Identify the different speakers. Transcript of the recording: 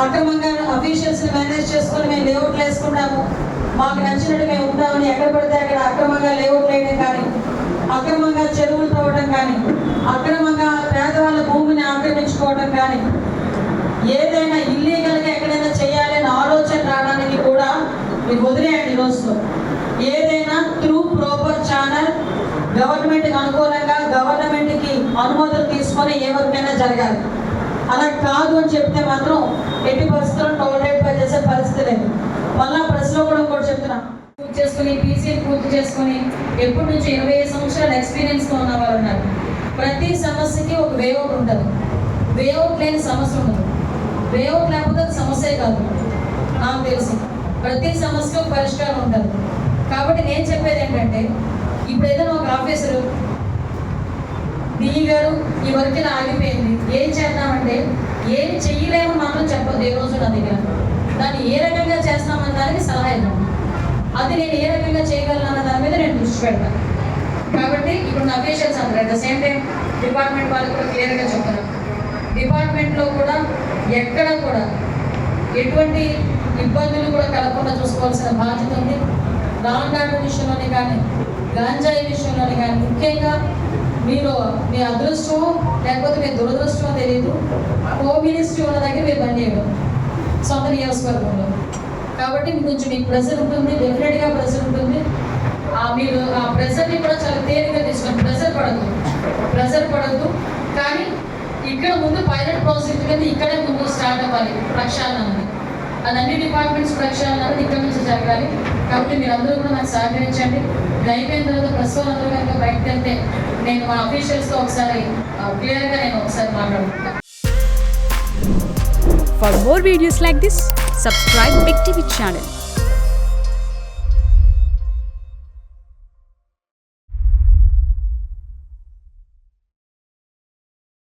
Speaker 1: అక్రమంగా officials manage చేసుకొని మేము లేఅవుట్లు వేసుకుంటాము, మాకు నచ్చినట్టు మేము ఉంటామని ఎక్కడ పడితే అక్కడ అక్రమంగా లేఅవుట్లు వేయడం కానీ, అక్రమంగా చెరువులు తవ్వడం కానీ, అక్రమంగా పేదవాళ్ళ భూమిని ఆక్రమించుకోవడం కానీ, ఏదైనా ఇల్లీగల్గా ఎక్కడైనా చేయాలనే ఆలోచన రావడానికి కూడా మీరు వదిలేయండి. రోజుతో ఏదైనా త్రూ ప్రాపర్ ఛానల్ గవర్నమెంట్కి అనుకూలంగా గవర్నమెంట్కి అనుమతులు తీసుకొని ఏ వరకైనా జరగాలి. అలా కాదు అని చెప్తే మాత్రం ఎట్టి పరిస్థితుల్లో టోలరేట్ చేసే పరిస్థితి లేదు. మళ్ళా ప్రెస్లో కూడా చెప్తున్నా, పూర్తి చేసుకుని పీసీలు పూర్తి చేసుకుని ఎప్పటి నుంచి 25 సంవత్సరాల ఎక్స్పీరియన్స్తో ఉన్న వాళ్ళు ఉన్నారు. ప్రతి సమస్యకి ఒక వేఅవుట్ ఉంటుంది. వేఅవుట్ లేని సమస్య ఉండదు. వేఅవుట్ లేకపోతే అది సమస్యే కాదు. నాకు తెలిసి ప్రతి సమస్యకు ఒక పరిష్కారం ఉంటుంది. కాబట్టి నేను చెప్పేది ఏంటంటే, ఇప్పుడు ఏదైనా ఒక ఆఫీసరు డిఈ గారు ఈ వర్క్ ఇలా ఆగిపోయింది, ఏం చేద్దామంటే ఏం చెయ్యలేమని మాత్రం చెప్పదు ఏ రోజు నా దగ్గర. దాన్ని ఏ రకంగా చేస్తామన్న దానికి సలహా ఇద్దాం. అది నేను ఏ రకంగా చేయగలను అన్న దాని మీద నేను దృష్టి పెడతాను. కాబట్టి ఇప్పుడు నా అఫీషియల్స్ అందరూ at the same time department వాళ్ళు కూడా క్లియర్గా చెప్తున్నారు. డిపార్ట్మెంట్లో కూడా ఎక్కడ కూడా ఎటువంటి ఇబ్బందులు కూడా కలగకుండా చూసుకోవాల్సిన బాధ్యత ఉంది. రాంగ్ ఆర్డర్ విషయంలోనే కానీ, గాంజాయి విషయంలోనే కానీ, ముఖ్యంగా మీరు మీ అదృష్టం లేకపోతే మీ దురదృష్టమో తెలియదు, హోమ్ మినిస్ట్రీ ఉన్న దగ్గర మీరు పని చేయడం సొంత నియోజకవర్గంలో. కాబట్టి కొంచెం మీకు ప్రెషర్ ఉంటుంది, డెఫినెట్గా ప్రెషర్ ఉంటుంది. మీరు ఆ ప్రెషర్ని కూడా చాలా తేలిగ్గా తీసుకుని ప్రెషర్ పడద్దు. కానీ ఇక్కడ ముందు పైలట్ ప్రాజెక్ట్ కింద ఇక్కడే ముందు స్టార్ట్ అవ్వాలి ప్రక్షాళన అనేది. అది అన్ని డిపార్ట్మెంట్స్ ప్రక్షాళన అనేది ఇక్కడ నుంచి జరగాలి. కాబట్టి మీరు అందరూ కూడా నాకు సహకరించండి. ఇది అయిపోయిన తర్వాత ప్రెస్ వాళ్ళందరూ కనుక బయటకు వెళ్తే నేను మా అఫీషియల్స్తో ఒకసారి క్లియర్గా నేను ఒకసారి మాట్లాడుకుంటాను.
Speaker 2: For more videos like this, subscribe Big TV channel.